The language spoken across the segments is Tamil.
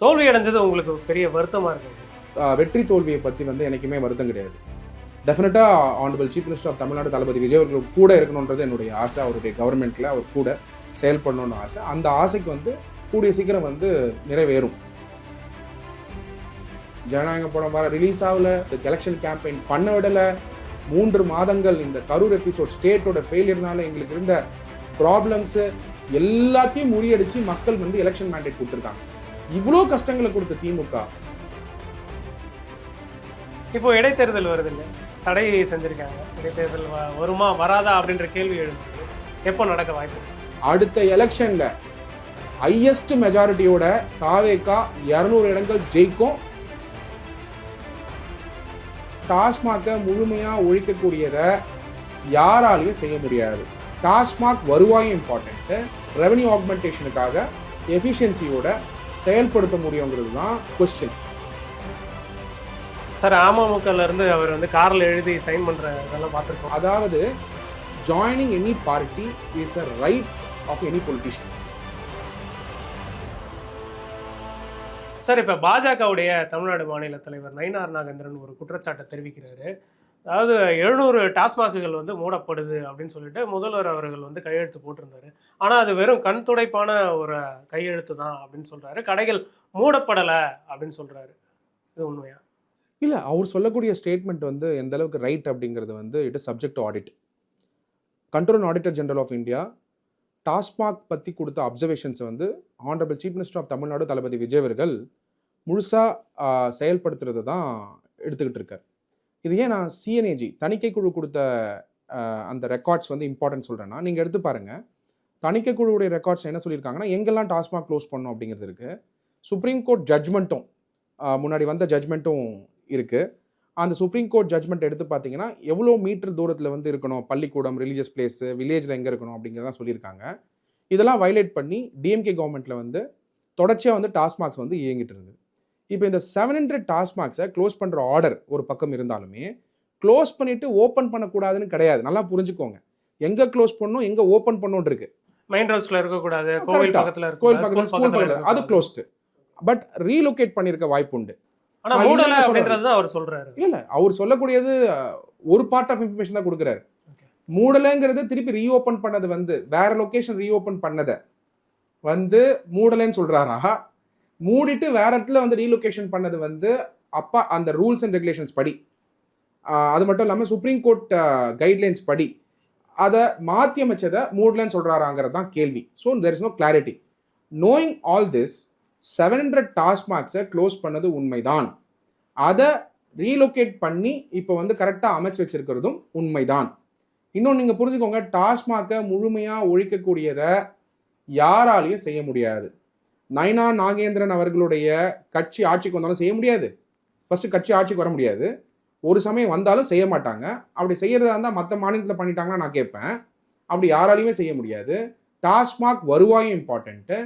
தோல்வி அடைஞ்சது உங்களுக்கு பெரிய வருத்தமாக இருக்குது? வெற்றி தோல்வியை பற்றி வந்து எனக்குமே வருத்தம் கிடையாது. டெஃபினட்டாக honourable chief minister of Tamil Nadu Thalapathy Vijay அவர்கள் கூட இருக்கணுன்றது என்னுடைய ஆசை. அவருடைய கவர்மெண்ட்டில் அவர் கூட செயல்படணும்னு ஆசை. அந்த ஆசைக்கு வந்து கூடிய சீக்கிரம் வந்து நிறைவேறும். ஜனநாயக படம் வர ரிலீஸ் ஆகல, எலெக்ஷன் கேம்பெயின் பண்ண விடலை, 3 மாதங்கள் இந்த கரூர் எபிசோட் ஸ்டேட்டோட ஃபெயிலியர்னால எங்களுக்கு இருந்த ப்ராப்ளம்ஸு எல்லாத்தையும் முறியடிச்சு மக்கள் வந்து எலெக்ஷன் மேண்டேட் கொடுத்துருக்காங்க. இவ்வளோ கஷ்டங்களை கொடுத்த திமுக இப்போ இடைத்தேர்தல் வருது இல்லை, தடை செஞ்சுருக்காங்க. இடைத்தேர்தல் வருமா வராதா அப்படின்ற கேள்வி எழுது. எப்போ நடக்க வாய்ப்பு இருக்கு? அடுத்த எலெக்ஷன்ல ஹையஸ்ட் மெஜாரிட்டியோட தாவேகா 200 இடங்கள் ஜெயிக்கும். டாஸ்மாகை முழுமையா ஒழிக்கக்கூடியதை யாராலையும் செய்ய முடியாது. டாஸ்மாக் வருவாயும் இம்பார்ட்டன்ட்டு, ரெவன்யூ ஆக்மெண்டேஷனுக்காக எஃபிஷியன்சியோட செயல்படுத்த முடியுங்கிறது தான் கொஸ்டின். சார், அமமுகல இருந்து அவர் வந்து காரில் எழுதி சைன் பண்ற இதெல்லாம் பார்த்துருக்கோம். அதாவது joining any party is a right of any politician. Sir, இப்போ பாஜகவுடைய தமிழ்நாடு மாநில தலைவர் நயினார் நாகேந்திரன் ஒரு குற்றச்சாட்டை தெரிவிக்கிறாரு. அதாவது 700 டாஸ்மாக்குகள் வந்து மூடப்படுது அப்படின்னு சொல்லிட்டு முதல்வர் அவர்கள் வந்து கையெழுத்து போட்டிருந்தாரு. ஆனால் அது வெறும் கண் துடைப்பான ஒரு கையெழுத்து தான் அப்படின்னு சொல்றாரு. கடைகள் மூடப்படலை அப்படின்னு சொல்றாரு. இது உண்மையா? இல்லை, அவர் சொல்லக்கூடிய ஸ்டேட்மெண்ட் வந்து எந்த அளவுக்கு ரைட் அப்படிங்கிறது வந்து it is subject to audit. Control auditor general of India TASMAC பற்றி கொடுத்த அப்சர்வேஷன்ஸை வந்து honourable chief minister of Tamil Nadu Thalapathy Vijay அவர்கள் முழுசாக செயல்படுத்துறது தான் எடுத்துக்கிட்டு இருக்கார். இது ஏன் நான் சிஎன்ஏஜி தணிக்கை குழு கொடுத்த அந்த ரெக்கார்ட்ஸ் வந்து இம்பார்ட்டன்ட் சொல்கிறேன்னா, நீங்கள் எடுத்து பாருங்கள். தணிக்கை குழுவுடைய ரெக்கார்ட்ஸ் என்ன சொல்லியிருக்காங்கன்னா, எங்கெல்லாம் டாஸ்மாக் க்ளோஸ் பண்ணோம் அப்படிங்கிறது இருக்குது. சுப்ரீம் கோர்ட் ஜட்ஜ்மெண்ட்டும் முன்னாடி வந்த ஜட்ஜ்மெண்ட்டும் இருக்குது. அந்த சுப்ரீம் கோர்ட் ஜட்ஜ்மெண்ட் எடுத்து பார்த்தீங்கன்னா எவ்வளோ மீட்டர் தூரத்தில் வந்து இருக்கணும், பள்ளிக்கூடம், ரிலீஜியஸ் பிளேஸு, வில்லேஜில் எங்கே இருக்கணும் அப்படிங்கிறதான் சொல்லியிருக்காங்க. இதெல்லாம் வயலேட் பண்ணி டிஎம்கே கவர்மெண்ட்டில் வந்து தொடர்ச்சியாக வந்து டாஸ்மாக்ஸ் வந்து இயங்கிட்டு இருந்தது. இப்போ இந்த 700 டாஸ்மாக்ஸை க்ளோஸ் பண்ணுற ஆர்டர் ஒரு பக்கம் இருந்தாலுமே க்ளோஸ் பண்ணிவிட்டு ஓப்பன் பண்ணக்கூடாதுன்னு கிடையாது. நல்லா புரிஞ்சுக்கோங்க. எங்கே க்ளோஸ் பண்ணணும், எங்கே ஓப்பன் பண்ணணும் இருக்கு. மெயின் ரோட்ஸில் இருக்கக்கூடாது, கோவில் பக்கத்தில் கோவில் பக்கத்தில், ஸ்கூல் பக்கத்தில், அது க்ளோஸ்டு. பட் ரீலொகேட் பண்ணியிருக்க வாய்ப்பு உண்டு. ஆனால் மூடலை அப்படின்றது தான் அவர் சொல்கிறாரு. இல்லை, அவர் சொல்லக்கூடியது ஒரு பார்ட் ஆஃப் இன்ஃபர்மேஷன் தான் கொடுக்குறாரு. மூடலைங்கிறது திருப்பி ரீஓப்பன் பண்ணது வந்து வேற லொக்கேஷன் ரீஓப்பன் பண்ணதை வந்து மூடலைன்னு சொல்கிறாரா, மூடிட்டு வேற இடத்துல வந்து ரீலொகேஷன் பண்ணது வந்து அப்பா அந்த ரூல்ஸ் அண்ட் ரெகுலேஷன்ஸ் படி, அது மட்டும் இல்லாமல் சுப்ரீம் கோர்ட் கைட்லைன்ஸ் படி அதை மாற்றி அமைச்சதை மூடலைன்னு சொல்கிறாராங்கிறது தான் கேள்வி. So there is no clarity. Knowing all this, 700 டாஸ்மாக்ஸை க்ளோஸ் பண்ணது உண்மைதான். அதை ரீலொகேட் பண்ணி இப்போ வந்து கரெக்டாக அமைச்சு வச்சிருக்கிறதும் உண்மைதான். இன்னொன்று நீங்கள் புரிஞ்சுக்கோங்க, டாஸ்மாகை முழுமையாக ஒழிக்கக்கூடியதை யாராலையும் செய்ய முடியாது. நயினார் நாகேந்திரன் அவர்களுடைய கட்சி ஆட்சிக்கு வந்தாலும் செய்ய முடியாது. ஃபஸ்ட்டு கட்சி ஆட்சிக்கு வர முடியாது. ஒரு சமயம் வந்தாலும் செய்ய மாட்டாங்க. அப்படி செய்கிறதா இருந்தால் மற்ற மாநிலத்தில் பண்ணிட்டாங்கன்னா நான் கேட்பேன். அப்படி யாராலையுமே செய்ய முடியாது. டாஸ்மாக் வருவாயும் இம்பார்ட்டண்ட்டு.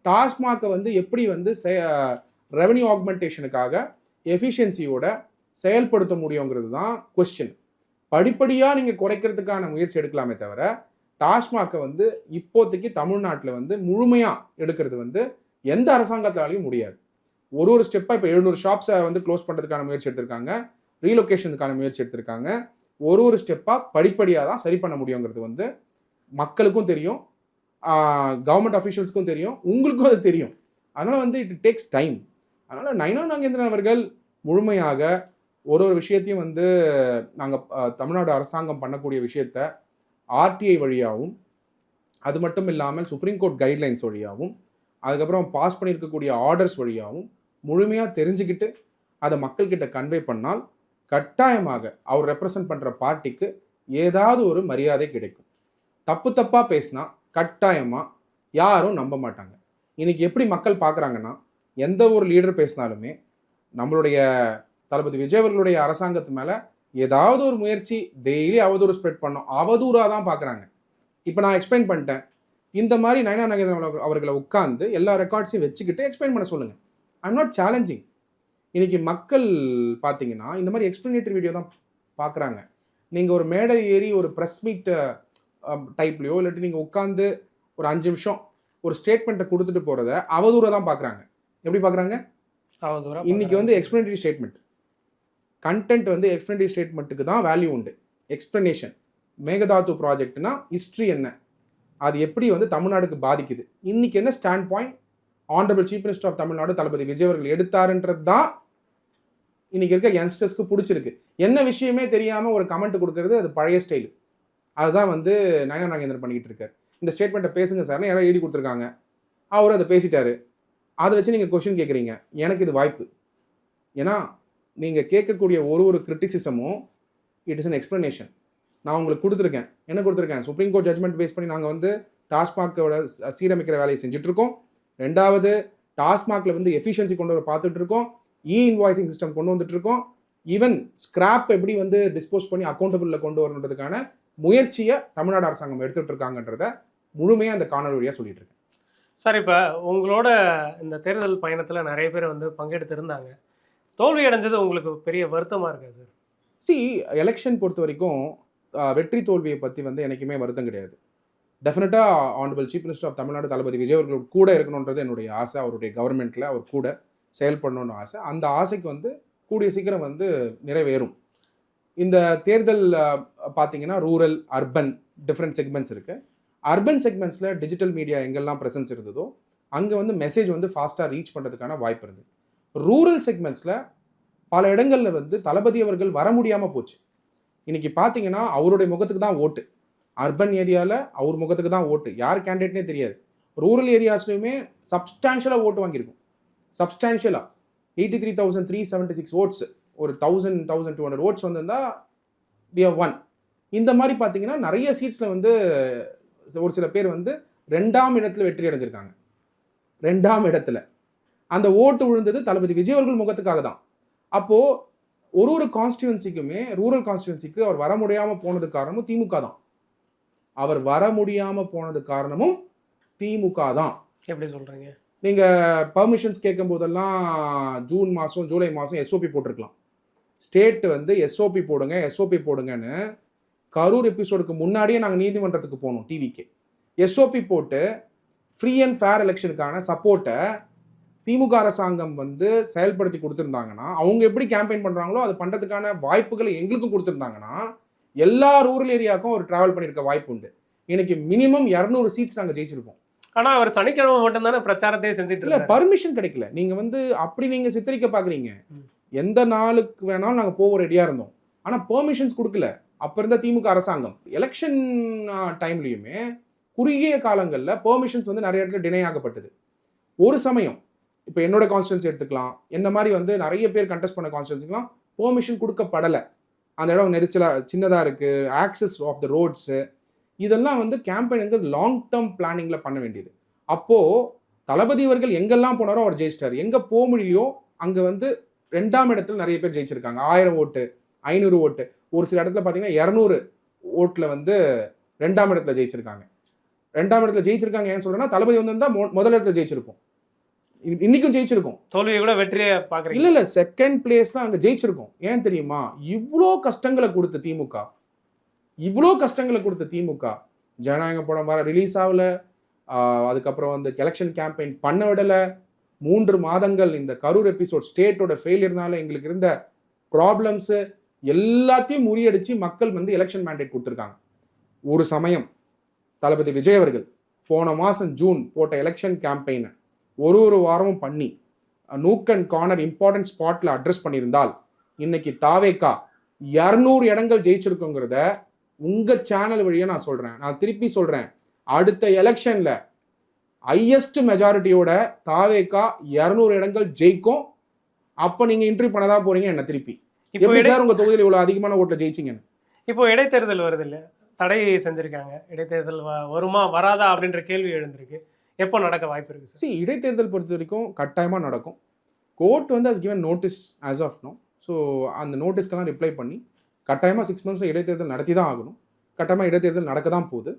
டாஸ்மாகை வந்து எப்படி வந்து ரெவன்யூ ஆக்மெண்டேஷனுக்காக எஃபிஷியன்சியோட செயல்படுத்த முடியுங்கிறது தான் கொஸ்டின். படிப்படியாக நீங்கள் குறைக்கிறதுக்கான முயற்சி எடுக்கலாமே தவிர டாஸ்மாகை வந்து இப்போதைக்கு தமிழ்நாட்டில் வந்து முழுமையாக எடுக்கிறது வந்து எந்த அரசாங்கத்தாலையும் முடியாது. ஒரு ஸ்டெப்பாக இப்போ 700 ஷாப்ஸை வந்து க்ளோஸ் பண்ணுறதுக்கான முயற்சி எடுத்திருக்காங்க, ரீலொகேஷனுக்கான முயற்சி எடுத்திருக்காங்க. ஒரு ஸ்டெப்பாக படிப்படியாக தான் சரி பண்ண முடியுங்கிறது வந்து மக்களுக்கும் தெரியும், கவர்மெண்ட் அஃபிஷியல்ஸ்க்கும் தெரியும், உங்களுக்கும் அது தெரியும். அதனால் வந்து இட் டேக்ஸ் டைம். அதனால் நயினார் நாகேந்திரன் அவர்கள் முழுமையாக ஒரு விஷயத்தையும் வந்து நாங்கள் தமிழ்நாடு அரசாங்கம் பண்ணக்கூடிய விஷயத்தை ஆர்டிஐ வழியாகவும், அது மட்டும் இல்லாமல் சுப்ரீம் கோர்ட் கைட்லைன்ஸ் வழியாகவும், அதுக்கப்புறம் பாஸ் பண்ணியிருக்கக்கூடிய ஆர்டர்ஸ் வழியாகவும் முழுமையாக தெரிஞ்சுக்கிட்டு அதை மக்கள்கிட்ட கன்வே பண்ணால் கட்டாயமாக அவர் ரெப்ரசன்ட் பண்ணுற பார்ட்டிக்கு ஏதாவது ஒரு மரியாதை கிடைக்கும். தப்பாக பேசினா கட்டாயமாக யாரும் நம்ப மாட்டாங்க. இன்றைக்கி எப்படி மக்கள் பார்க்குறாங்கன்னா, எந்த ஒரு லீடர் பேசினாலுமே நம்மளுடைய தளபதி விஜய் அவர்களுடைய அரசாங்கத்து மேலே ஏதாவது ஒரு முயற்சி டெய்லி அவதூறு ஸ்ப்ரெட் பண்ணோம், அவதூறாக தான் பார்க்குறாங்க. இப்போ நான் எக்ஸ்பிளைன் பண்ணிட்டேன். இந்த மாதிரி நயினார் நாகேந்திரன் அவர்களை உட்கார்ந்து எல்லா ரெக்கார்ட்ஸையும் வச்சுக்கிட்டு எக்ஸ்பிளைன் பண்ண சொல்லுங்கள். I'm not challenging. இன்றைக்கி மக்கள் பார்த்தீங்கன்னா இந்த மாதிரி எக்ஸ்பிளனேட்டரி வீடியோ தான் பார்க்குறாங்க. நீங்கள் ஒரு மேடை ஏறி ஒரு ப்ரெஸ் மீட் டைப்லையோ இல்லாட்டி நீங்கள் உட்காந்து ஒரு 5 நிமிஷம் ஒரு ஸ்டேட்மெண்ட்டை கொடுத்துட்டு போகிறத அவதூறாக தான் பார்க்குறாங்க. எப்படி பார்க்குறாங்க? அவதூறா இன்னைக்கு வந்து எக்ஸ்பிளனரி ஸ்டேட்மெண்ட், கண்டென்ட் வந்து எக்ஸ்பிளனரி ஸ்டேட்மெண்ட்டுக்கு தான் வேல்யூ உண்டு. எக்ஸ்பிளனேஷன், மேகதாது ப்ராஜெக்ட்னா ஹிஸ்ட்ரி என்ன, அது எப்படி வந்து தமிழ்நாடுக்கு பாதிக்குது, இன்னைக்கு என்ன stand point honourable chief minister of Tamil Nadu Thalapathy Vijay அவர்கள் எடுத்தாருன்றது தான் இன்னைக்கு இருக்க யங்ஸ்டர்ஸ்க்கு பிடிச்சிருக்கு. என்ன விஷயமே தெரியாமல் ஒரு கமெண்ட் கொடுக்கறது அது பழைய ஸ்டைல். அதுதான் வந்து நயனா நாகேந்திரன் பண்ணிக்கிட்டு இருக்காரு. இந்த ஸ்டேட்மெண்ட்டை பேசுங்க சார்னு யாரோ எழுதி கொடுத்துருக்காங்க, அவர் அதை பேசிட்டாரு, அதை வச்சு நீங்கள் கொஸ்டின் கேட்குறீங்க. எனக்கு இது வாய்ப்பு. ஏன்னா நீங்கள் கேட்கக்கூடிய ஒரு கிரிட்டிசிசமும் இட் இஸ் அன் எக்ஸ்பிளனேஷன். நான் உங்களுக்கு கொடுத்துருக்கேன். என்ன கொடுத்துருக்கேன்? சுப்ரீம் கோர்ட் ஜட்மெண்ட் பேஸ் பண்ணி நாங்கள் வந்து டாஸ்மாகோட சீரமைக்கிற வேலையை செஞ்சுட்ருக்கோம். ரெண்டாவது, டாஸ்மாகில் வந்து எஃபிஷியன்சி கொண்டு வர பார்த்துட்டு இருக்கோம். இன்வாய்சிங் சிஸ்டம் கொண்டு வந்துட்டு இருக்கோம். ஈவன் ஸ்கிராப் எப்படி வந்து டிஸ்போஸ் பண்ணி அக்கௌண்டபிளில் கொண்டு வரணுன்றதுக்கான முயற்சியை தமிழ்நாடு அரசாங்கம் எடுத்துகிட்டு இருக்காங்கன்றத முழுமையாக அந்த காணொலி வழியாக சொல்லிட்டு இருக்கேன். சார், இப்போ உங்களோட இந்த தேர்தல் பயணத்தில் நிறைய பேர் வந்து பங்கெடுத்து இருந்தாங்க. தோல்வி அடைஞ்சது உங்களுக்கு பெரிய வருத்தமாக இருக்கா சார்? எலெக்ஷன் பொறுத்த வரைக்கும் வெற்றி தோல்வியை பற்றி வந்து எனக்குமே வருத்தம் கிடையாது. டெஃபினட்டாக honourable chief minister of Tamil Nadu Thalapathy Vijay அவர்கள் கூட இருக்கணுன்றது என்னுடைய ஆசை. அவருடைய கவர்மெண்ட்டில் அவர் கூட செயல்படணும்னு ஆசை. அந்த ஆசைக்கு வந்து கூடிய சீக்கிரம் வந்து நிறைவேறும். இந்த தேர்தல் பார்த்தீங்கன்னா ரூரல், அர்பன் டிஃப்ரெண்ட் செக்மெண்ட்ஸ் இருக்குது. அர்பன் செக்மெண்ட்ஸில் டிஜிட்டல் மீடியா எங்கெல்லாம் ப்ரெசன்ஸ் இருந்ததோ அங்கே வந்து மெசேஜ் வந்து ஃபாஸ்ட்டாக ரீச் பண்ணுறதுக்கான வாய்ப்பு இருந்தது. ரூரல் செக்மெண்ட்ஸில் பல இடங்களில் வந்து தளபதி அவர்கள் வர முடியாமல் போச்சு. இன்றைக்கி பார்த்தீங்கன்னா அவருடைய முகத்துக்கு தான் ஓட்டு. அர்பன் ஏரியாவில் அவர் முகத்துக்கு தான் ஓட்டு, யார் கேண்டிடேட்னே தெரியாது. ரூரல் ஏரியாஸ்லையுமே சப்ஸ்டான்ஷியலாக ஓட்டு வாங்கியிருக்கும். சப்ஸ்டான்ஷியலாக 83,376 ஓட்ஸ், ஒரு 1,200 ஓட்ஸ் வந்திருந்தால் we have won. இந்த மாதிரி பார்த்தீங்கன்னா நிறைய சீட்ஸில் வந்து ஒரு சில பேர் வந்து 2ஆம் இடத்துல வெற்றி அடைஞ்சிருக்காங்க. 2ஆம் இடத்துல அந்த ஓட்டு விழுந்தது தளபதி விஜய் அவர்கள் முகத்துக்காக தான். அப்போது ஒரு கான்ஸ்டியூன்சிக்குமே, ரூரல் கான்ஸ்டியூன்சிக்கு அவர் வர முடியாமல் போனது காரணமும் திமுக தான். அவர் வர முடியாமல் போனது காரணமும் திமுக தான். எப்படி சொல்கிறீங்க? நீங்கள் பர்மிஷன்ஸ் கேட்கும் போதெல்லாம் ஜூன் மாதம் ஜூலை மாதம் எஸ்ஓபி போட்டிருக்கலாம். ஸ்டேட் வந்து எஸ்ஓபி போடுங்கன்னு கரூர் எபிசோடுக்கு முன்னாடியே நாங்கள் நீதிமன்றத்துக்கு போனோம். டிவிக்கு எஸ்ஓபி போட்டு ஃப்ரீ அண்ட் ஃபேர் எலெக்ஷனுக்கான சப்போர்ட்டை திமுக அரசாங்கம் வந்து செயல்படுத்தி கொடுத்துருந்தாங்கன்னா, அவங்க எப்படி கேம்பெயின் பண்ணுறாங்களோ அது பண்ணுறதுக்கான வாய்ப்புகளை எங்களுக்கும் கொடுத்துருந்தாங்கன்னா எல்லா ரூரல் ஏரியாவுக்கும் ஒரு ட்ராவல் பண்ணியிருக்க வாய்ப்பு உண்டு. எனக்கு மினிமம் 200 சீட்ஸ் நாங்கள் ஜெயிச்சிருப்போம். ஆனால் அவர் சனிக்கிழமை மட்டும் தானே பிரச்சாரத்தையே செஞ்சுட்டு இல்லை, பர்மிஷன் கிடைக்கல. நீங்கள் வந்து அப்படி நீங்கள் சித்தரிக்க பார்க்குறீங்க. எந்த நாளுக்கு வேணாலும் நாங்கள் போக ரெடியாக இருந்தோம். ஆனால் பெர்மிஷன்ஸ் கொடுக்கல அப்போ இருந்த திமுக அரசாங்கம். எலெக்ஷன் டைம்லையுமே குறுகிய காலங்களில் பெர்மிஷன்ஸ் வந்து நிறைய இடத்துல டினை ஆகப்பட்டது. ஒரு சமயம் இப்போ என்னோட கான்ஸ்டிடன்சி எடுத்துக்கலாம், என்ன மாதிரி வந்து நிறைய பேர் கண்டெஸ்ட் பண்ண கான்ஸ்டிடன்சிக்கெலாம் பெர்மிஷன் கொடுக்கப்படலை. அந்த இடம் நெரிச்சலாக சின்னதாக இருக்குது, ஆக்சஸ் ஆஃப் த ரோட்ஸு, இதெல்லாம் வந்து கேம்பெயினுங்கிறது லாங் டேர்ம் பிளானிங்கில் பண்ண வேண்டியது. அப்போது தளபதி அவர்கள் எங்கெல்லாம் போனாரோ அவர் ஜெயிச்சிட்டார். எங்கே போக முடியலையோ அங்கே வந்து 2ஆம் இடத்துல நிறைய பேர் ஜெயிச்சிருக்காங்க. 1000 ஓட்டு, 500 ஓட்டு, ஒரு சில இடத்துல பார்த்தீங்கன்னா 200 ஓட்டில் வந்து 2ஆம் இடத்துல ஜெயிச்சிருக்காங்க. 2ஆம் இடத்துல ஜெயிச்சிருக்காங்க. ஏன்னு சொல்கிறேன்னா தளபதி வந்திருந்தால் முதல் இடத்துல ஜெயிச்சிருப்போம், இன்னைக்கும் ஜெயிச்சிருக்கோம். தோல்வியை கூட வெற்றியை பார்க்குறீங்க? இல்லை, செகண்ட் பிளேஸ் தான் அங்கே ஜெயிச்சிருக்கோம். ஏன் தெரியுமா? இவ்வளோ கஷ்டங்களை கொடுத்த திமுக ஜனநாயக படம் வர ரிலீஸ் ஆகல, அதுக்கப்புறம் வந்து எலெக்ஷன் கேம்பெயின் பண்ண விடலை. 3 மாதங்கள் இந்த கரூர் எபிசோட் ஸ்டேட்டோட ஃபெயிலியர்னால எங்களுக்கு இருந்த ப்ராப்ளம்ஸு எல்லாத்தையும் முறியடிச்சு மக்கள் வந்து எலெக்ஷன் மேண்டேட் கொடுத்துருக்காங்க. ஒரு சமயம் தளபதி விஜய் அவர்கள் போன மாதம் ஜூன் போட்ட எலெக்ஷன் கேம்பெயினை ஒரு வாரமும் பண்ணி நூக் அண்ட் கார்னர் இம்பார்ட்டன்ட் ஸ்பாட்டில் அட்ரஸ் பண்ணியிருந்தால் இன்னைக்கு தாவேகா 200 இடங்கள் ஜெயிச்சிருக்குங்கிறத உங்கள் சேனல் வழியாக நான் சொல்கிறேன். நான் திருப்பி சொல்கிறேன், அடுத்த எலெக்ஷனில் ஹையஸ்ட் மெஜாரிட்டியோட தாவேகா 200 இடங்கள் ஜெயிக்கும். அப்போ நீங்கள் இன்டர்வியூ பண்ண தான் போகிறீங்க என்ன திருப்பி. எப்படி சார் உங்கள் தொகுதியில் இவ்வளோ அதிகமான ஓட்டில் ஜெயிச்சிங்கன்னு? இப்போ இடைத்தேர்தல் வருது இல்லை, தடை செஞ்சுருக்காங்க. இடைத்தேர்தல் வருமா வராதா அப்படின்ற கேள்வி எழுந்திருக்கு. எப்போ நடக்க வாய்ப்பு இருக்குது சார்? இடைத்தேர்தல் பொறுத்த வரைக்கும் கட்டாயமாக நடக்கும். கோர்ட் வந்து has given notice as of now. So அந்த நோட்டீஸ்க்கெல்லாம் ரிப்ளை பண்ணி கட்டாயமாக 6 months இடைத்தேர்தல் நடத்தி தான் ஆகணும். கட்டாயமாக இடைத்தேர்தல் நடக்க தான் போகுது.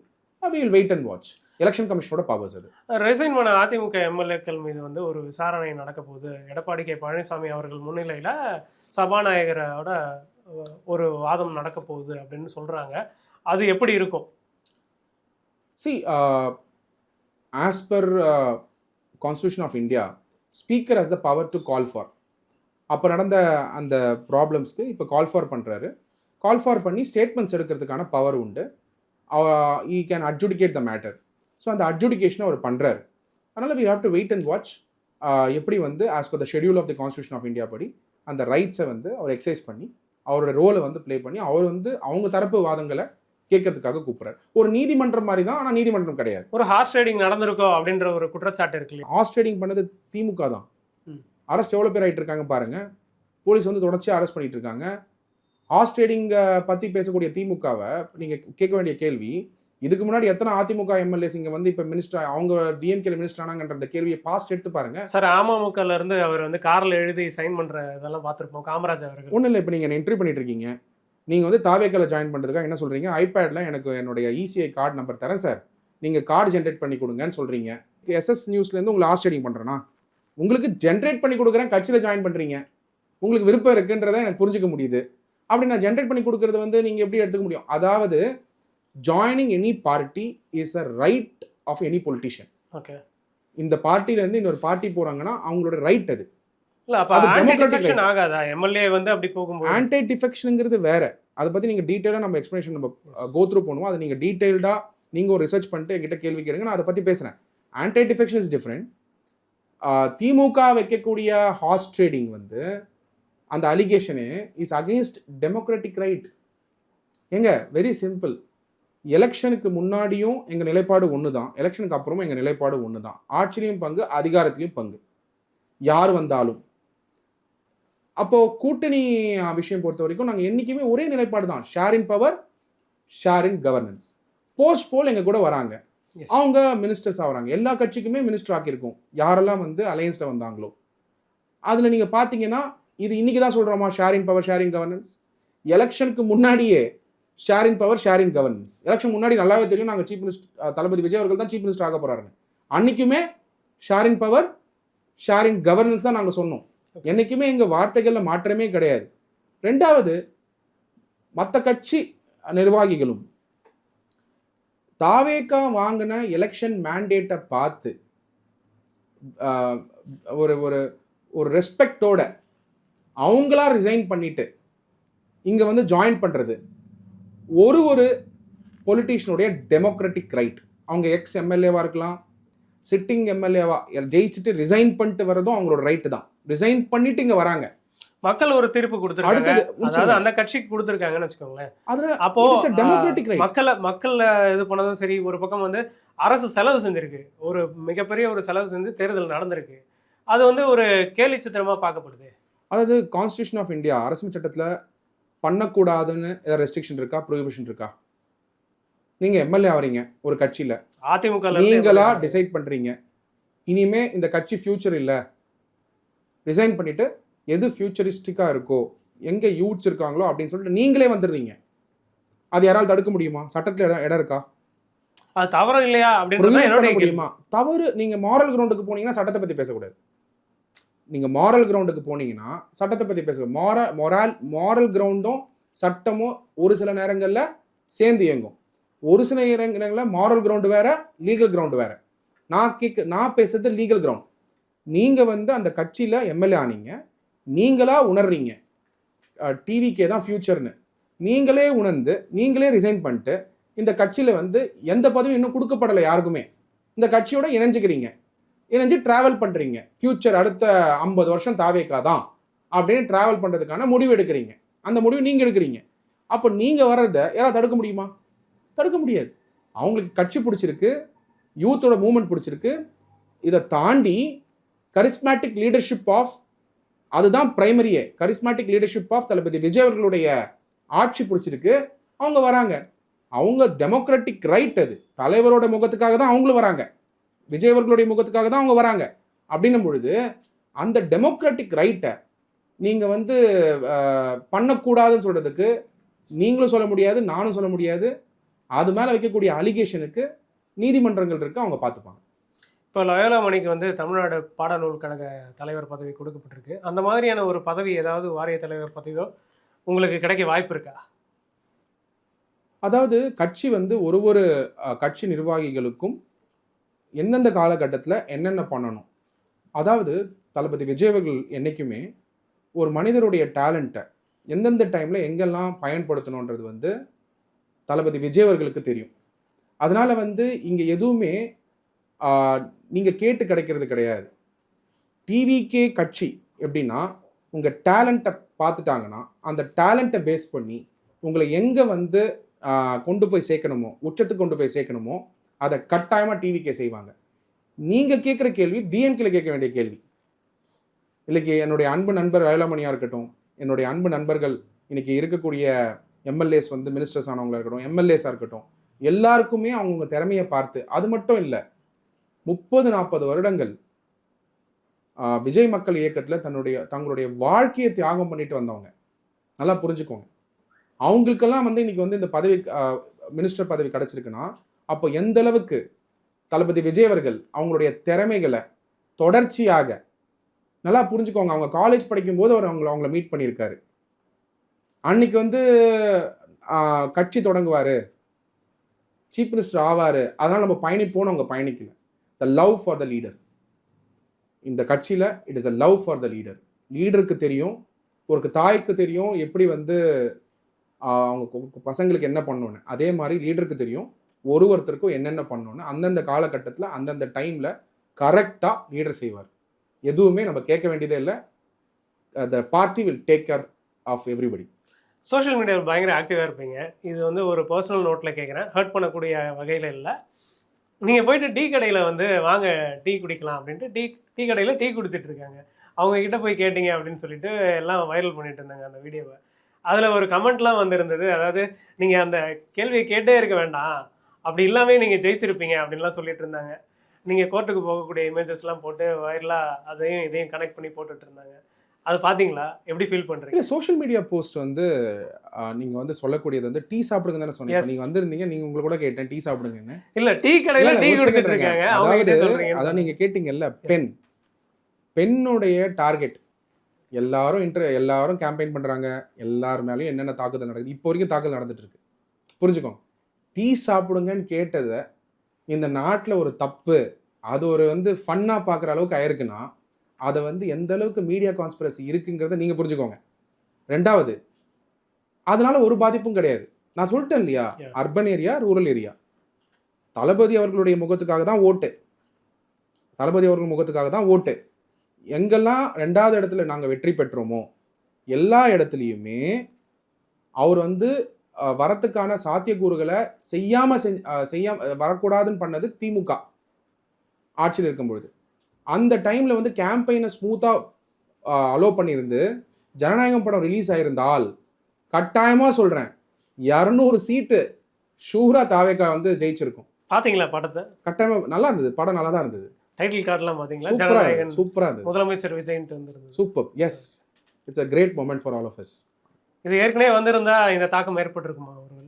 we will wait and watch. Election கமிஷனோட பவர்ஸ் அது. ரிசைன் பண்ண அதிமுக எம்எல்ஏக்கள் மீது வந்து ஒரு விசாரணை நடக்க போகுது. எடப்பாடி கே பழனிசாமி அவர்கள் முன்னிலையில் சபாநாயகரோட ஒரு வாதம் நடக்க போகுது அப்படின்னு சொல்கிறாங்க. அது எப்படி இருக்கும்? As per constitution of India speaker has the power to call for. அப்போ நடந்த அந்த ப்ராப்ளம்ஸ்க்கு இப்போ கால் ஃபார் பண்ணுறாரு. கால் ஃபார் பண்ணி ஸ்டேட்மெண்ட்ஸ் எடுக்கிறதுக்கான பவர் உண்டு. He can adjudicate the matter. So அந்த அட்ஜுடிகேஷனை அவர் பண்ணுறாரு. அதனால் we have to wait and watch எப்படி வந்து as per the schedule of the constitution of India படி அந்த ரைட்ஸை வந்து அவர் எக்ஸசைஸ் பண்ணி அவரோட ரோலை வந்து ப்ளே பண்ணி அவர் வந்து அவங்க தரப்பு வாதங்களை கேட்கறதுக்காக கூப்பிட்றாரு. ஒரு நீதிமன்றம் மாதிரி தான், ஆனால் நீதிமன்றம் கிடையாது. ஒரு ஹார்ஸ் ரைடிங் நடந்திருக்கோ அப்படின்ற ஒரு குற்றச்சாட்டு இருக்கு இல்லையா? ஹார்ஸ் ரைடிங் பண்ணது திமுக தான். அரெஸ்ட் எவ்வளோ பேர் ஆகிட்டு இருக்காங்க பாருங்க. போலீஸ் வந்து தொடர்ச்சியாக அரெஸ்ட் பண்ணிட்டு இருக்காங்க. ஹார்ஸ் ரைடிங் பற்றி பேசக்கூடிய திமுகவை நீங்கள் கேட்க வேண்டிய கேள்வி, இதுக்கு முன்னாடி எத்தனை அதிமுக எம்எல்ஏஸ் இங்கே வந்து இப்போ மினிஸ்டர் அவங்க டிஎம்கேல மினிஸ்டர் ஆனாங்கன்ற கேள்வியை பாஸ்ட் எடுத்து பாருங்க சார். அமமுகல இருந்து அவர் வந்து காரில் எழுதி சைன் பண்ற இதெல்லாம் பார்த்துருப்போம் காமராஜ் அவர்கள். ஒன்றும் இல்லை, இப்போ நீங்கள் இன்டர்வியூ பண்ணிட்டு இருக்கீங்க, நீங்கள் வந்து தாவேக்கால ஜாயின் பண்ணுறதுக்காக என்ன சொல்கிறீங்க, ஐபேடில் எனக்கு என்னுடைய இசிஐ கார்டு நம்பர் தரேன் சார், நீங்கள் கார்டு ஜென்ரேட் பண்ணி கொடுங்கன்னு சொல்கிறீங்க. எஸ்எஸ் நியூஸ்லேருந்து உங்களை ஹார்ஸ் ரைடிங் பண்ணுறேன்னா, உங்களுக்கு ஜென்ரேட் பண்ணி கொடுக்குறேன், கட்சியில் ஜாயின் பண்ணுறீங்க, உங்களுக்கு விருப்பம் இருக்குன்றதை எனக்கு புரிஞ்சுக்க முடியுது. அப்படி நான் ஜென்ரேட் பண்ணி கொடுக்கறது வந்து நீங்கள் எப்படி எடுத்துக்க முடியும்? அதாவது joining any party is a right of any politician. Okay, இந்த பார்ட்டிலேருந்து இன்னொரு பார்ட்டி போகிறாங்கன்னா அவங்களோட ரைட் அது. இல்ல அப்ப அது டெமோக்ராட்டிக் ஆகாதா? எம்எல்ஏ வந்து அப்படி போகும்போது ஆன்டி டிஃபெக்ஷனுங்கிறது வேற. அதை பற்றி நீங்கள் டீட்டெயிலாக நம்ம எக்ஸ்பிளேஷன் நம்ம கோ த்ரூ பண்ணுவோம். அதை நீங்கள் டீட்டெயில்டாக நீங்கள் ஒரு ரிசர்ச் பண்ணிட்டு என்கிட்ட கேள்வி கேளுங்க, நான் அதை பற்றி பேசுகிறேன். Anti defection is different. DMK வைக்கக்கூடிய ஹார்ஸ் ட்ரேடிங் வந்து அந்த allegation is against democratic right. எங்க வெரி சிம்பிள். எலெக்ஷனுக்கு முன்னாடியும் எங்கள் நிலைப்பாடு ஒன்று தான், எலெக்ஷனுக்கு அப்புறமும் எங்கள் நிலைப்பாடு ஒன்று தான். ஆட்சியிலையும் பங்கு, அதிகாரத்திலையும் பங்கு, யார் வந்தாலும். அப்போது கூட்டணி விஷயம் பொறுத்த வரைக்கும் நாங்கள் என்றைக்குமே ஒரே நிலைப்பாடு தான், share in power, share in governance. Post போல் எங்கள் கூட வராங்க, அவங்க மினிஸ்டர்ஸ் ஆகிறாங்க. எல்லா கட்சிக்குமே மினிஸ்டர் ஆக்கியிருக்கோம் யாரெல்லாம் வந்து அலையன்ஸில் வந்தாங்களோ. அதில் நீங்கள் பார்த்தீங்கன்னா இது இன்றைக்கி தான் சொல்கிறோமா share in power, share in governance. எலெக்ஷனுக்கு முன்னாடியே share in power, share in governance. Election முன்னாடி நல்லாவே தெரியும் நாங்கள் சீஃப் மினிஸ்டர் தளபதி விஜய் அவர்கள் தான் சீஃப் மினிஸ்டர் ஆக போகிறாருங்க. அன்றைக்குமே share in power, share in governance தான் நாங்கள் சொன்னோம். என்றைக்குமே எங்கள் வார்த்தைகளில் மாற்றமே கிடையாது. ரெண்டாவது, மற்ற கட்சி நிர்வாகிகளும் தாவேக்கா வாங்கின எலெக்ஷன் மேண்டேட்டை பார்த்து ஒரு ஒரு ஒரு ரெஸ்பெக்டோட அவங்களா ரிசைன் பண்ணிட்டு இங்கே வந்து ஜாயின் பண்ணுறது ஒரு பொலிட்டீஷியனுடைய டெமோக்ராட்டிக் ரைட். அவங்க எக்ஸ் எம்எல்ஏவாக இருக்கலாம், சிட்டிங் எம்எல்ஏவா ஜெயிச்சுட்டு ரிசைன் பண்ணிட்டு வரதும் அவங்களோட ரைட்டு தான். ரிசைன் பண்ணிட்டு இங்கே வராங்க. மக்கள் ஒரு தீர்ப்பு கொடுத்துருக்காங்க, அதாவது அந்த கட்சிக்கு கொடுத்துருக்காங்கன்னு வச்சுக்கோங்களேன். அப்போ டெமோக்ராட்டிக் ரைட். மக்கள் இது பண்ணதும் சரி. ஒரு பக்கம் வந்து அரசு செலவு செஞ்சிருக்கு, ஒரு மிகப்பெரிய ஒரு செலவு செஞ்சு தேர்தல் நடந்திருக்கு. அது வந்து ஒரு கேலி சித்திரமா பார்க்கப்படுது. அதாவது கான்ஸ்டியூஷன் ஆஃப் இந்தியா அரசியல் சட்டத்தில் பண்ணக்கூடாதுன்னு ஏதாவது ரெஸ்ட்ரிக்ஷன் இருக்கா, ப்ரொஹிபிஷன் இருக்கா? நீங்கள் எம்எல்ஏ ஆகிறீங்க ஒரு கட்சியில், அதிமுக நீங்களா டிசைட் பண்ணுறீங்க இனிமே இந்த கட்சி ஃபியூச்சர் இல்லை, ரிசைன் பண்ணிட்டு எது ஃபியூச்சரிஸ்டிக்காக இருக்கோ, எங்கே யூத்ஸ் இருக்காங்களோ அப்படின்னு சொல்லிட்டு நீங்களே வந்துடுறீங்க. அது யாரால் தடுக்க முடியுமா? சட்டத்தில் இடம் இருக்கா? அது தவறு இல்லையா அப்படின்னு முடியுமா? தவறு. நீங்கள் மாரல் கிரவுண்டுக்கு போனீங்கன்னா சட்டத்தை பற்றி பேசக்கூடாது. நீங்கள் மாரல் கிரவுண்டுக்கு போனீங்கன்னா சட்டத்தை பற்றி பேசக்கூடாது. மாரல் கிரவுண்டும் சட்டமும் ஒரு சில நேரங்களில் சேர்ந்து இயங்கும். ஒரு சில நேரங்களில் மாரல் கிரவுண்டு வேற, லீகல் கிரவுண்டு வேற. நான் பேசுறது லீகல் கிரவுண்ட். நீங்கள் வந்து அந்த கட்சியில் எம்எல்ஏ ஆனீங்க, நீங்களா உணர்றீங்க டிவிக்கே தான் ஃபியூச்சர்னு, நீங்களே உணர்ந்து நீங்களே ரிசைன் பண்ணிட்டு இந்த கட்சியில் வந்து எந்த பதவியும் இன்னும் கொடுக்கப்படலை யாருக்குமே, இந்த கட்சியோட இணைஞ்சு ட்ராவல் பண்ணுறீங்க. ஃபியூச்சர் அடுத்த 50 வருஷம் தாவேக்கா தான் அப்படின்னு ட்ராவல் பண்ணுறதுக்கான முடிவு எடுக்கிறீங்க. அந்த முடிவு நீங்கள் எடுக்கிறீங்க. அப்போ நீங்கள் வர்றதை யாராவது தடுக்க முடியுமா? தடுக்க முடியாது. அவங்களுக்கு கட்சி பிடிச்சிருக்கு, யூத்தோட மூவ்மெண்ட் பிடிச்சிருக்கு. இதை தாண்டி கரிஸ்மேட்டிக் லீடர்ஷிப் ஆஃப், அதுதான் பிரைமரியே, கரிஸ்மேட்டிக் லீடர்ஷிப் ஆஃப் தளபதி விஜய் அவர்களுடைய ஆட்சி பிடிச்சிருக்கு, அவங்க வராங்க. அவங்க டெமோக்ராட்டிக் ரைட், அது தலைவரோட முகத்துக்காக தான் அவங்களும் வராங்க, விஜய் அவர்களுடைய முகத்துக்காக தான் அவங்க வராங்க. அப்படின்னும் பொழுது அந்த டெமோக்ராட்டிக் ரைட்டை நீங்கள் வந்து பண்ணக்கூடாதுன்னு சொல்கிறதுக்கு நீங்களும் சொல்ல முடியாது, நானும் சொல்ல முடியாது. அது மேலே வைக்கக்கூடிய அலிகேஷனுக்கு நீதிமன்றங்கள் இருக்குது, அவங்க பார்த்துப்பாங்க. இப்போ லயோலா மணிக்கு வந்து தமிழ்நாடு பாடநூல் கழக தலைவர் பதவி கொடுக்கப்பட்டிருக்கு. அந்த மாதிரியான ஒரு பதவி ஏதாவது வாரிய தலைவர் பதவியோ உங்களுக்கு கிடைக்க வாய்ப்பு இருக்கா? அதாவது கட்சி வந்து ஒரு கட்சி நிர்வாகிகளுக்கும் எந்தெந்த காலகட்டத்தில் என்னென்ன பண்ணணும், அதாவது தளபதி விஜய் அவர்கள் என்னைக்குமே ஒரு மனிதருடைய டேலண்ட்டை எந்தெந்த டைமில் எங்கெல்லாம் பயன்படுத்தணுன்றது வந்து தளபதி விஜய் அவர்களுக்கு தெரியும். அதனால் வந்து இங்கே எதுவுமே நீங்கள் கேட்டு கிடைக்கிறது கிடையாது. டிவிகே கட்சி எப்படின்னா உங்கள் டேலண்ட்டை பார்த்துட்டாங்கன்னா அந்த டேலண்ட்டை பேஸ் பண்ணி உங்களை எங்கே வந்து கொண்டு போய் சேர்க்கணுமோ, உச்சத்துக்கு கொண்டு போய் சேர்க்கணுமோ அதை கட்டாயமாக டிவிகே செய்வாங்க. நீங்கள் கேட்குற கேள்வி டிஎம்கேல கேட்க வேண்டிய கேள்வி. இல்லைக்கு என்னுடைய அன்பு நண்பர் வேளாமணியாக இருக்கட்டும், என்னுடைய அன்பு நண்பர்கள் இன்னைக்கு இருக்கக்கூடிய எம்எல்ஏஸ் வந்து மினிஸ்டர்ஸ் ஆனவங்களா இருக்கட்டும், எம்எல்ஏஸாக இருக்கட்டும், எல்லாருக்குமே அவங்க திறமையை பார்த்து, அது மட்டும் இல்லை 30-40 வருடங்கள் விஜய் மக்கள் இயக்கத்தில் தங்களுடைய வாழ்க்கையை தியாகம் பண்ணிட்டு வந்தவங்க. நல்லா புரிஞ்சுக்கோங்க. அவங்களுக்கெல்லாம் வந்து இன்னைக்கு வந்து இந்த பதவி மினிஸ்டர் பதவி கிடைச்சிருக்குன்னா அப்போ எந்த அளவுக்கு தளபதி விஜய் அவர்கள் அவங்களுடைய திறமைகளை தொடர்ச்சியாக நல்லா புரிஞ்சுக்கோங்க. அவங்க காலேஜ் படிக்கும்போது அவர் அவங்கள மீட் பண்ணியிருக்காரு. அன்னைக்கு வந்து கட்சி தொடங்குவார், சீஃப் மினிஸ்டர் ஆவார், அதனால் நம்ம பயணிப்போன்னு அவங்க பயணிக்கல. The love for the leader. இந்த கட்சியில் it is a love for the leader. லீடருக்கு தெரியும், ஒரு தாய்க்கு தெரியும் எப்படி வந்து அவங்க பசங்களுக்கு என்ன பண்ணணுன்னு. அதே மாதிரி லீடருக்கு தெரியும் ஒருத்தருக்கும் என்னென்ன பண்ணணுன்னு. அந்தந்த காலகட்டத்தில் அந்தந்த டைமில் கரெக்டாக லீடர் செய்வார். எதுவுமே நம்ம கேட்க வேண்டியதே இல்லை. The party will take care of everybody. Social மீடியாவில் பயங்கர ஆக்டிவாக இருப்பீங்க. இது வந்து ஒரு பர்சனல் நோட்டில் கேட்குறேன், ஹர்ட் பண்ணக்கூடிய வகையில் இல்லை. நீங்கள் போயிட்டு டீ கடையில் வந்து வாங்க டீ குடிக்கலாம் அப்படின்ட்டு டீ கடையில் டீ குடிச்சிட்டு இருக்காங்க. அவங்கக்கிட்ட போய் கேட்டிங்க அப்படின்னு சொல்லிட்டு எல்லாம் வைரல் பண்ணிட்டு இருந்தாங்க அந்த வீடியோவை. அதில் ஒரு கமெண்ட்லாம் வந்திருந்தது. அதாவது நீங்கள் அந்த கேள்வியை கேட்டே இருக்க வேண்டாம், அப்படி இல்லாமே நீங்கள் ஜெயிச்சிருப்பீங்க அப்படின்லாம் சொல்லிட்டு இருந்தாங்க. நீங்கள் கோர்ட்டுக்கு போகக்கூடிய இமேஜஸ்லாம் போட்டு வைரலாக அதையும் இதையும் கனெக்ட் பண்ணி போட்டுட்டு இருந்தாங்க. அது பார்த்தீங்களா? எப்படி ஃபீல் பண்ணுறீங்க? இல்லை, சோஷியல் மீடியா போஸ்ட் வந்து நீங்கள் வந்து சொல்லக்கூடியது வந்து டீ சாப்பிடுங்க தானே சொன்னீங்க. நீங்கள் வந்திருந்தீங்க, நீங்கள் உங்களை கூட கேட்டேன் டீ சாப்பிடுங்கன்னு. இல்லை, டீ கடையில் டீ குடிச்சிட்டு இருக்காங்க. அதான் நீங்கள் கேட்டீங்கல்ல, பெண்ணுடைய டார்கெட் எல்லாரும் கேம்பெயின் பண்ணுறாங்க. எல்லார் மேலேயும் என்னென்ன தாக்குதல் நடக்குது, இப்போ வரைக்கும் தாக்குதல் நடந்துட்டு இருக்கு. புரிஞ்சுக்கோங்க. டீ சாப்பிடுங்கன்னு கேட்டதை இந்த நாட்டில் ஒரு தப்பு, அது ஒரு வந்து ஃபன்னாக பார்க்குற அளவுக்கு ஆயிருக்குன்னா அதை வந்து எந்த அளவுக்கு மீடியா கான்ஸ்பிரசி இருக்குங்கிறத நீங்கள் புரிஞ்சுக்கோங்க. ரெண்டாவது, அதனால ஒரு பாதிப்பும் கிடையாது. நான் சொல்லிட்டேன் இல்லையா, அர்பன் ஏரியா, ரூரல் ஏரியா, தளபதி அவர்களுடைய முகத்துக்காக தான் ஓட்டு. தளபதி அவர்கள் முகத்துக்காக தான் ஓட்டு. எங்கெல்லாம் 2வது இடத்துல நாங்கள் வெற்றி பெற்றோமோ எல்லா இடத்துலையுமே அவர் வந்து வரத்துக்கான சாத்தியக்கூறுகளை செய்யாம வரக்கூடாதுன்னு பண்ணது திமுக ஆட்சியில் இருக்கும் பொழுது. அந்த டைமில் வந்து கேம்பெயினை ஸ்மூத்தாக அலோ பண்ணியிருந்து ஜனநாயகம் படம் ரிலீஸ் ஆகிருந்தால் கட்டாயமாக சொல்கிறேன் 200 சீட்டு ஷூரா தாவேக்கா வந்து ஜெயிச்சிருக்கும். பார்த்தீங்களா படத்தை? கட்டாயமாக நல்லா இருந்தது. படம் நல்லா தான் இருந்தது. டைட்டில் கார்டெலாம் பார்த்தீங்களா? சூப்பராக இருந்தது. முதலமைச்சர் விஜய்ன்ட்டு வந்துருந்தது. Super. Yes, it's a great moment for all of us. இது ஏற்கனவே வந்திருந்தா இந்த தாக்கம் ஏற்பட்டிருக்குமா அவர்கள்?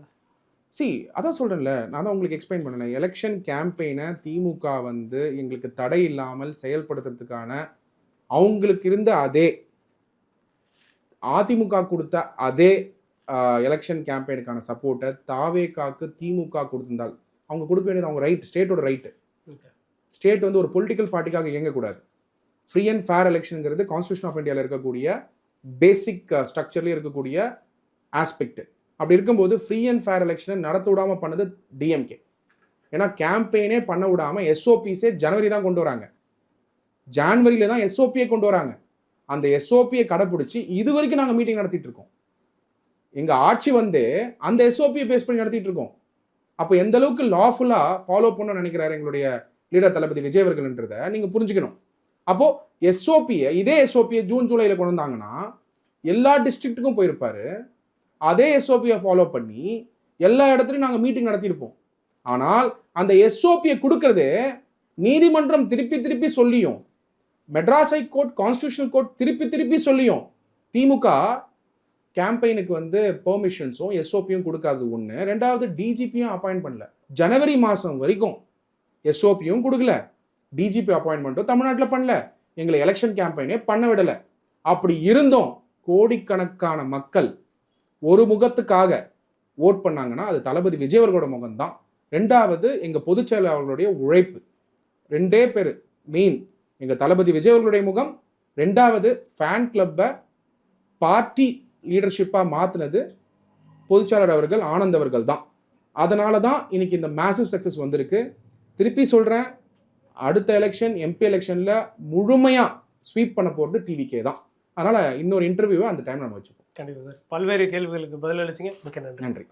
அதான் சொல்கிறேன்ல, நான் தான் உங்களுக்கு எக்ஸ்பிளைன் பண்ணேன். எலெக்ஷன் கேம்பெயினை திமுக வந்து எங்களுக்கு தடை இல்லாமல் செயல்படுத்துறதுக்கான அவங்களுக்கு இருந்த அதே அதிமுக கொடுத்த அதே எலெக்ஷன் கேம்பெயினுக்கான சப்போர்ட்டை தாவேகாக்கு திமுக கொடுத்திருந்தால் அவங்க கொடுக்க வேண்டியது அவங்க ரைட், ஸ்டேட்டோட ரைட்டு. ஸ்டேட் வந்து ஒரு பொலிட்டிக்கல் பார்ட்டிக்காக இயங்கக்கூடாது. ஃப்ரீ அண்ட் ஃபேர் எலெக்ஷனுங்கிறது கான்ஸ்டியூஷன் ஆஃப் இந்தியாவில் இருக்கக்கூடிய பேசிக் ஸ்ட்ரக்சர்லேயே இருக்கக்கூடிய ஆஸ்பெக்ட். அப்படி இருக்கும்போது ஃப்ரீ அண்ட் ஃபேர் எலெக்ஷனை நடத்த விடாமல் பண்ணது டிஎம்கே. ஏன்னா கேம்பெயினே பண்ண விடாமல் எஸ்ஓபிஸே ஜனவரி தான் கொண்டு வராங்க. ஜான்வரியில தான் எஸ்ஓபியை கொண்டு வராங்க. அந்த எஸ்ஓபியை கடைப்பிடிச்சி இது வரைக்கும் நாங்கள் மீட்டிங் நடத்திட்டு இருக்கோம். எங்கள் ஆட்சி வந்து அந்த எஸ்ஓபியை பேஸ் பண்ணி நடத்திட்டு இருக்கோம். அப்போ எந்த அளவுக்கு லாஃபுல்லாக ஃபாலோ பண்ண நினைக்கிறாரு எங்களுடைய லீடர் தளபதி விஜய் அவர்கள்ன்றதை நீங்கள் புரிஞ்சுக்கணும். அப்போது இதே எஸ்ஓபியை ஜூன் ஜூலையில் கொண்டு வந்தாங்கன்னா எல்லா டிஸ்ட்ரிக்ட்டுக்கும் போயிருப்பாரு. அதே எஸ்ஓபியை ஃபாலோ பண்ணி எல்லா இடத்துலையும் நாங்கள் மீட்டிங் நடத்தியிருப்போம். ஆனால் அந்த எஸ்ஓபியை கொடுக்கறது நீதிமன்றம் திருப்பி சொல்லியும், மெட்ராஸ் ஹைகோர்ட், கான்ஸ்டியூஷனல் கோர்ட் திருப்பி சொல்லியும் திமுக கேம்பெயினுக்கு வந்து பெர்மிஷன்ஸும் எஸ்ஓபியும் கொடுக்காது ஒன்று. ரெண்டாவது, டிஜிபியும் அப்பாயிண்ட் பண்ணல. ஜனவரி மாதம் வரைக்கும் எஸ்ஓபியும் கொடுக்கல, டிஜிபி அப்பாயின்மெண்ட்டும் தமிழ்நாட்டில் பண்ணல, எங்களை எலெக்ஷன் கேம்பெயினே பண்ண விடலை. அப்படி இருந்தும் கோடிக்கணக்கான மக்கள் ஒரு முகத்துக்காக ஓட் பண்ணாங்கன்னா அது தளபதி விஜய் அவர்களோட முகம்தான். ரெண்டாவது, எங்கள் பொதுச் செயலாளர்களுடைய உழைப்பு. 2 பேர் மெயின். எங்கள் தளபதி விஜய் அவர்களுடைய முகம். 2வது ஃபேன் கிளப்பை பார்ட்டி லீடர்ஷிப்பாக மாற்றினது பொதுச்சாளர் அவர்கள், ஆனந்த் அவர்கள் தான். அதனால தான் இன்னைக்கு இந்த மேசிவ் சக்ஸஸ் வந்திருக்கு. திருப்பி சொல்கிறேன், அடுத்த எலெக்ஷன் எம்பி எலெக்ஷனில் முழுமையாக ஸ்வீப் பண்ண போகிறது டிவிகே தான். அதனால் இன்னொரு இன்டர்வியூவை அந்த டைம் நம்ம வச்சுப்போம். கண்டிப்பாக சார். பல்வேறு கேள்விகளுக்கு பதிலளிச்சிங்க. மிக்க நன்றி. நன்றி.